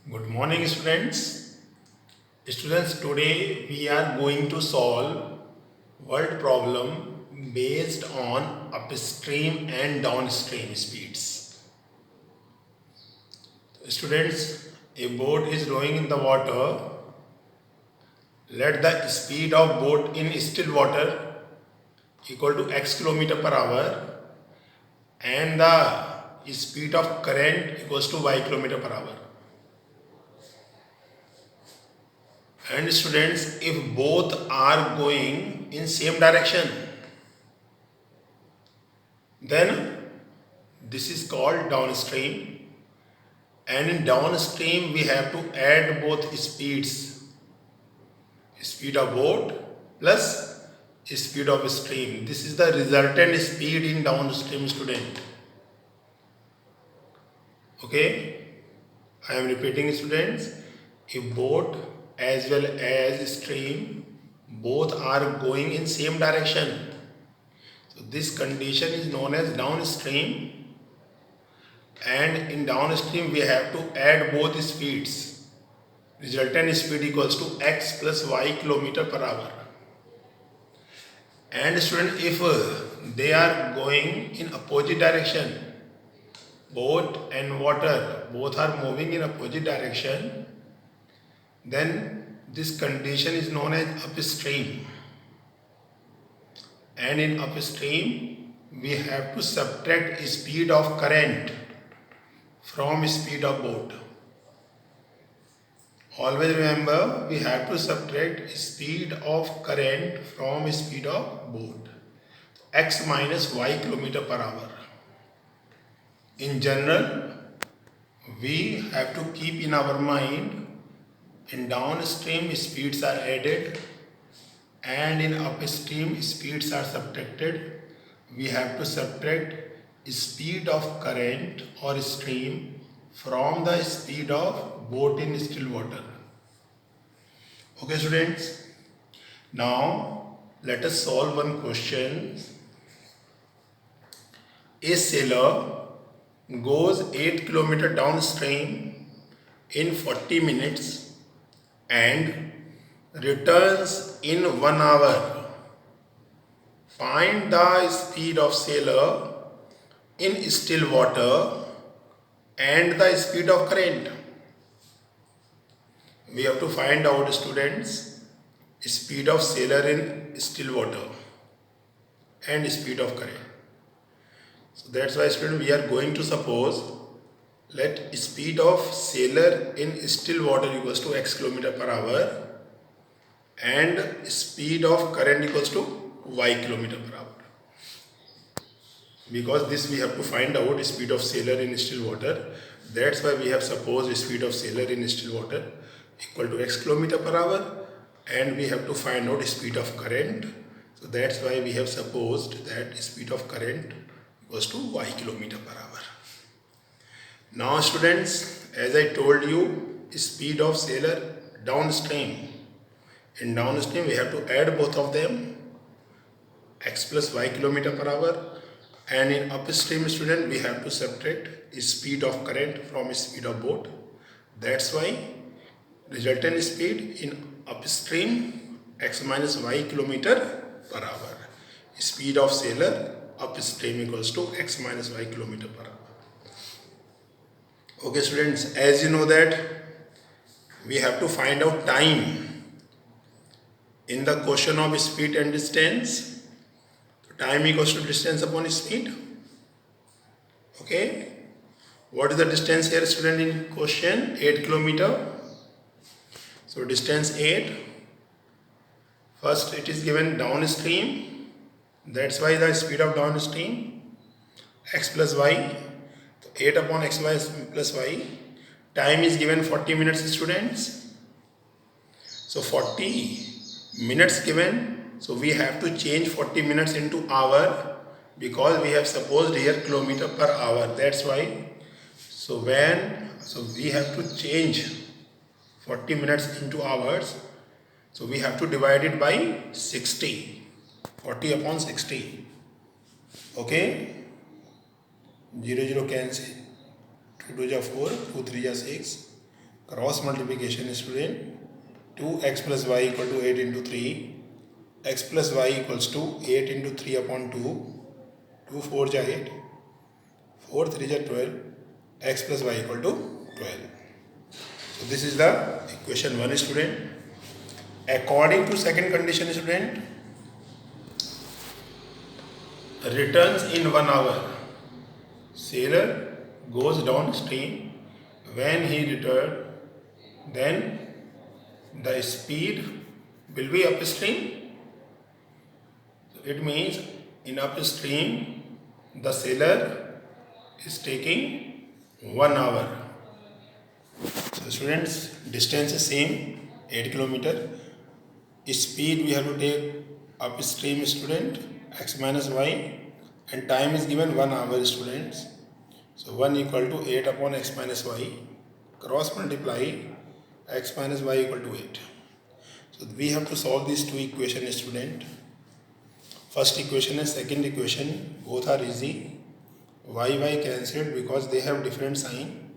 Good morning, students. Students, today we are going to solve word problem based on upstream and downstream speeds. Students, a boat is rowing in the water. Let the speed of boat in still water equal to x kilometer per hour and the speed of current equals to y kilometer per hour. And students, if both are going in same direction, then this is called downstream. And in downstream, we have to add both speeds, speed of boat plus speed of stream. This is the resultant speed in downstream, student. Okay, I am repeating, students. If boat as well as stream both are going in same direction, so this condition is known as downstream. And in downstream we have to add both speeds. Resultant speed equals to x plus y kilometer per hour. And student, if they are going in opposite direction, boat and water both are moving in opposite direction, then this condition is known as upstream. And in upstream we have to subtract speed of current from speed of boat. Always remember, we have to subtract speed of current from speed of boat. X minus y kilometer per hour. In general, we have to keep in our mind, in downstream speeds are added and in upstream speeds are subtracted. We have to subtract speed of current or stream from the speed of boat in still water. Okay, students. Now let us solve one question. A sailor goes 8 km downstream in 40 minutes and returns in 1 hour. Find the speed of sailor in still water and the speed of current. We have to find out, students, speed of sailor in still water and speed of current. So that's why, student, we are going to suppose, let speed of sailor in still water equals to x kilometer per hour and speed of current equals to y kilometer per hour. Because this we have to find out speed of sailor in still water. That's why we have supposed speed of sailor in still water equal to x kilometer per hour and we have to find out speed of current. So that's why we have supposed that speed of current equals to y kilometer per hour. Now, students, as I told you, speed of sailor downstream. In downstream we have to add both of them, x plus y kilometer per hour, and in upstream, student, we have to subtract speed of current from speed of boat. That's why resultant speed in upstream x minus y kilometer per hour. Speed of sailor upstream equals to x minus y kilometer per hour. Okay, students, as you know that we have to find out time in the question of speed and distance. Time equals to distance upon speed. Okay. What is the distance here, student, in question? 8 kilometer. So distance 8. First it is given downstream. That's why the speed of downstream x plus y. So 8 upon x plus y. Time is given 40 minutes, students. So 40 minutes given. So we have to change 40 minutes into hour because we have supposed here kilometer per hour. That's why. So we have to change 40 minutes into hours. So we have to divide it by 60. 40 upon 60. Okay. 0 0 cancel. 2 2 4, 2 3 6. Cross multiplication student, 2x plus y equal to 8 into 3, x plus y equals to 8 into 3 upon 2, 2 4 ja 8, 4 3 ja 12, x plus y equal to 12. So this is the equation 1 student. According to second condition student, returns in 1 hour. Sailor goes downstream. When he returns, then the speed will be upstream. So it means in upstream the sailor is taking 1 hour. So students, distance is same, 8 kilometer. Speed we have to take upstream student, x minus y, and time is given 1 hour students. So 1 equal to 8 upon x minus y, cross multiply x minus y equal to 8. So we have to solve these two equations student. First equation and second equation, both are easy. Y cancelled because they have different sign.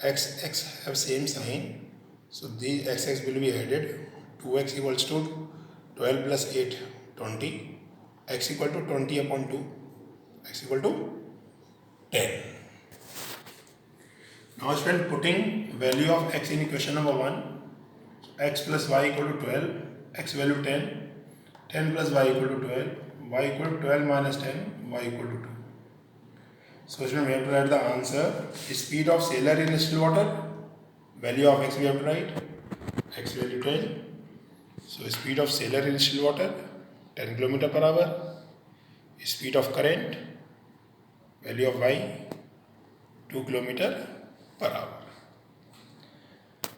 X have same sign. So the x will be added. 2x equals to 12 plus 8, 20. X equal to 20 upon 2. X equal to 10. Now student, putting value of x in equation number 1, x plus y equal to 12, x value 10, 10 plus y equal to 12, y equal to 12 minus 10, y equal to 2. So student, we have to write the answer. Speed of sailor in still water, value of x we have to write, x value 10. So speed of sailor in still water, 10 km per hour. Speed of current, value of y, 2 km per hour.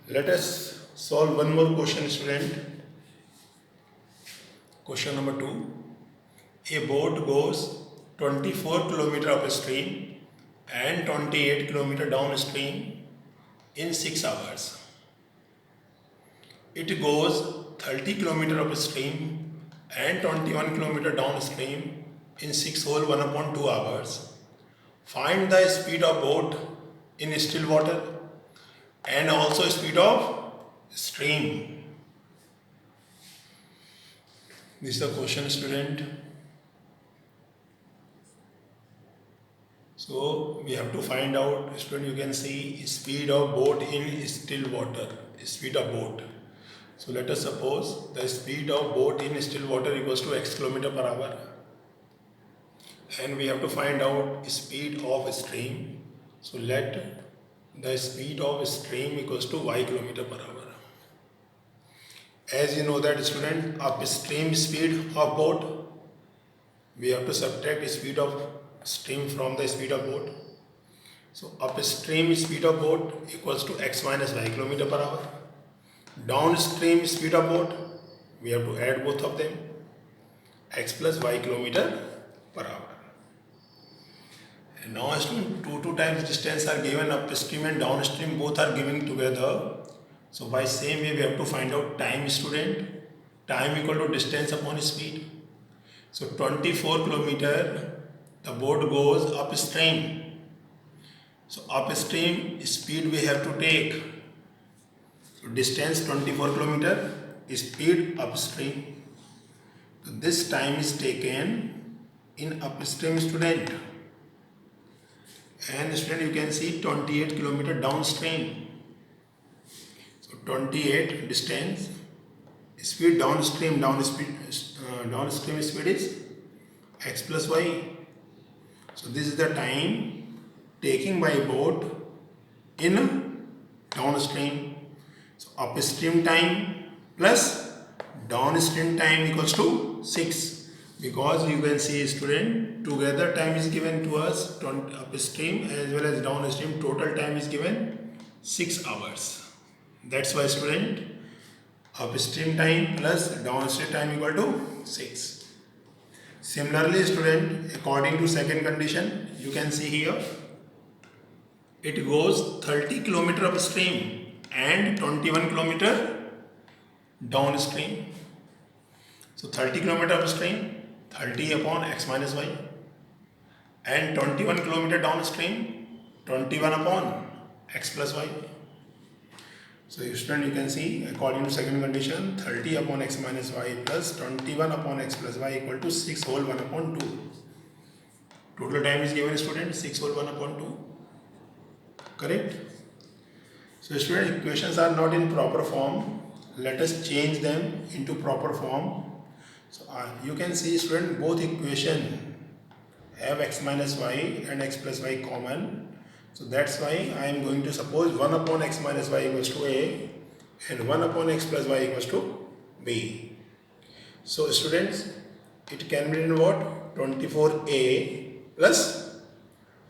Let us solve one more question student. Question number 2. A boat goes 24 km upstream and 28 km downstream in 6 hours. It goes 30 km upstream and 21 km downstream in 6 whole 1 upon 2 hours. Find the speed of boat in still water and also speed of stream. This is the question student. So we have to find out student, you can see speed of boat in still water, speed of boat. So let us suppose the speed of boat in still water equals to x km per hour. And we have to find out speed of stream. So let the speed of stream equals to y km per hour. As you know that student, upstream speed of boat, we have to subtract speed of stream from the speed of boat. So upstream speed of boat equals to x minus y km per hour. Downstream speed of boat, we have to add both of them, x plus y km per hour. And now student, two times distance are given, upstream and downstream both are given together. So by same way we have to find out time student. Time equal to distance upon speed. So 24 km the boat goes upstream. So upstream speed we have to take. So distance 24 km, speed upstream. So this time is taken in upstream student. And student, you can see 28 km downstream. So 28 distance, speed downstream, downstream speed is x plus y. So this is the time taking by boat in downstream. So upstream time plus downstream time equals to 6. Because you can see student, together time is given to us, upstream as well as downstream, total time is given 6 hours. That's why student, upstream time plus downstream time equal to 6. Similarly student, according to second condition, you can see here, it goes 30 km upstream and 21 km downstream. So 30 km upstream, 30 upon x minus y, and 21 km downstream, 21 upon x plus y. So student, you can see according to second condition 30 upon x minus y plus 21 upon x plus y equal to 6 whole 1 upon 2. Total time is given student 6 whole 1 upon 2. Correct? So student, equations are not in proper form. Let us change them into proper form. So you can see student, both equation have x minus y and x plus y common. So that's why I am going to suppose 1 upon x minus y equals to a and 1 upon x plus y equals to b. So students, it can be in what? 24a plus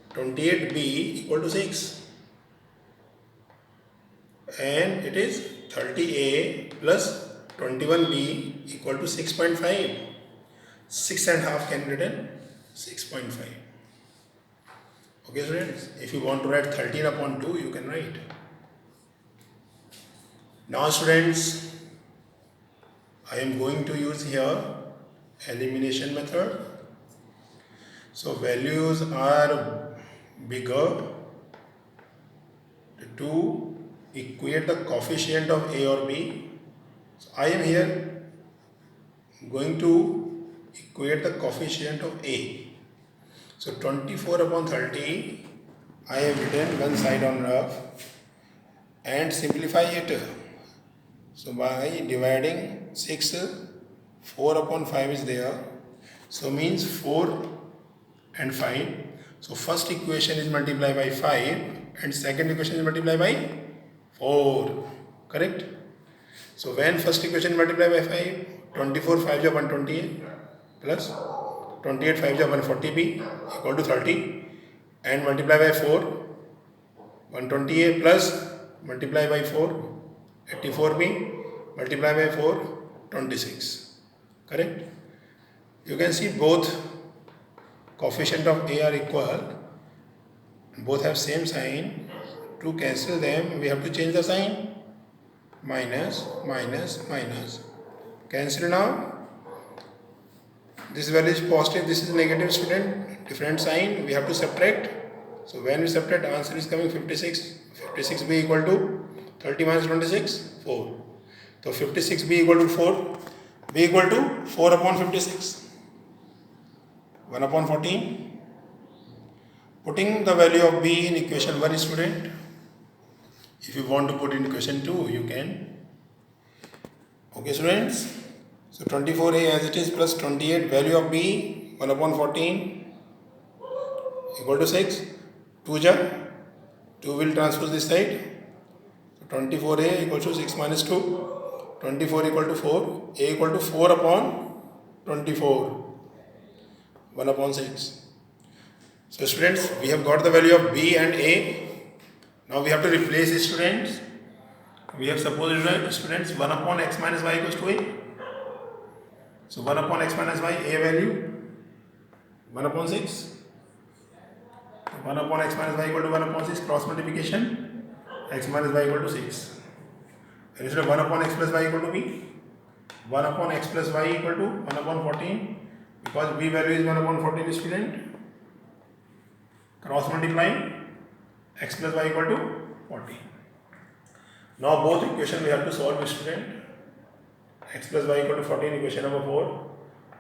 28b equal to 6. And it is 30a plus 21b equal to 6.5. 6.5 can be written 6.5. Okay students, if you want to write 13 upon 2, you can write. Now students, I am going to use here elimination method. So values are bigger to equate the coefficient of a or b. So I am here going to equate the coefficient of a. So 24 upon 30, I have written one side on rough and simplify it. So by dividing 6, 4 upon 5 is there. So means 4 and 5. So first equation is multiplied by 5 and second equation is multiplied by 4. Correct? So when first equation multiplied by 5, 24 5 is 128 plus 28 5 is 140b equal to 30 and multiply by 4, 128 plus multiply by 4, 84b multiply by 4, 26. Correct? You can see both coefficient of a are equal, both have same sign. To cancel them, we have to change the sign. Minus, minus, minus. Cancel now. This value is positive, this is negative student. Different sign, we have to subtract. So when we subtract, the answer is coming 56. 56b equal to 30 minus 26, 4. So 56b equal to 4. b equal to 4 upon 56. 1 upon 14. Putting the value of b in equation 1 student. If you want to put in equation 2, you can. Okay students. So 24a as it is plus 28 value of b 1 upon 14 equal to 6. 2 will transpose this side. So 24a equals to 6 minus 2. 24 equal to 4. A equal to 4 upon 24. 1 upon 6. So students, we have got the value of b and a. Now we have to replace it students. We have supposed students 1 upon x minus y equals to a. So 1 upon x minus y, a value 1 upon 6. 1 upon x minus y equal to 1 upon 6, cross multiplication, x minus y equal to 6. And instead of 1 upon x plus y equal to b, 1 upon x plus y equal to 1 upon 14, because b value is 1 upon 14 student. Cross multiplying, x plus y equal to 14. Now both equation we have to solve student. X plus y equal to 14 equation number 4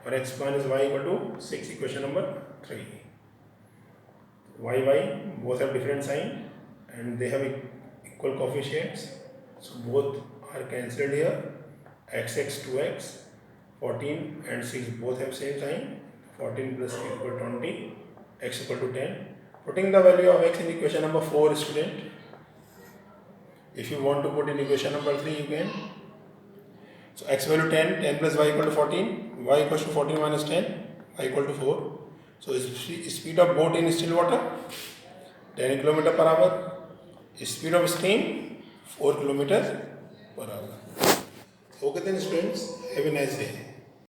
or x minus y equal to 6 equation number 3. Y both have different sign and they have equal coefficients. So both are cancelled here. X 2x, 14 and 6 both have same sign. 14 plus 6 equal to 20, x equal to 10. Putting the value of x in equation number 4 student. If you want to put in equation number 3 you can. So x value 10, 10 plus y equal to 14, y equals to 14 minus 10, y equal to 4. So speed of boat in still water 10 km per hour. Speed of steam 4 km per hour. Okay then students, have a nice day.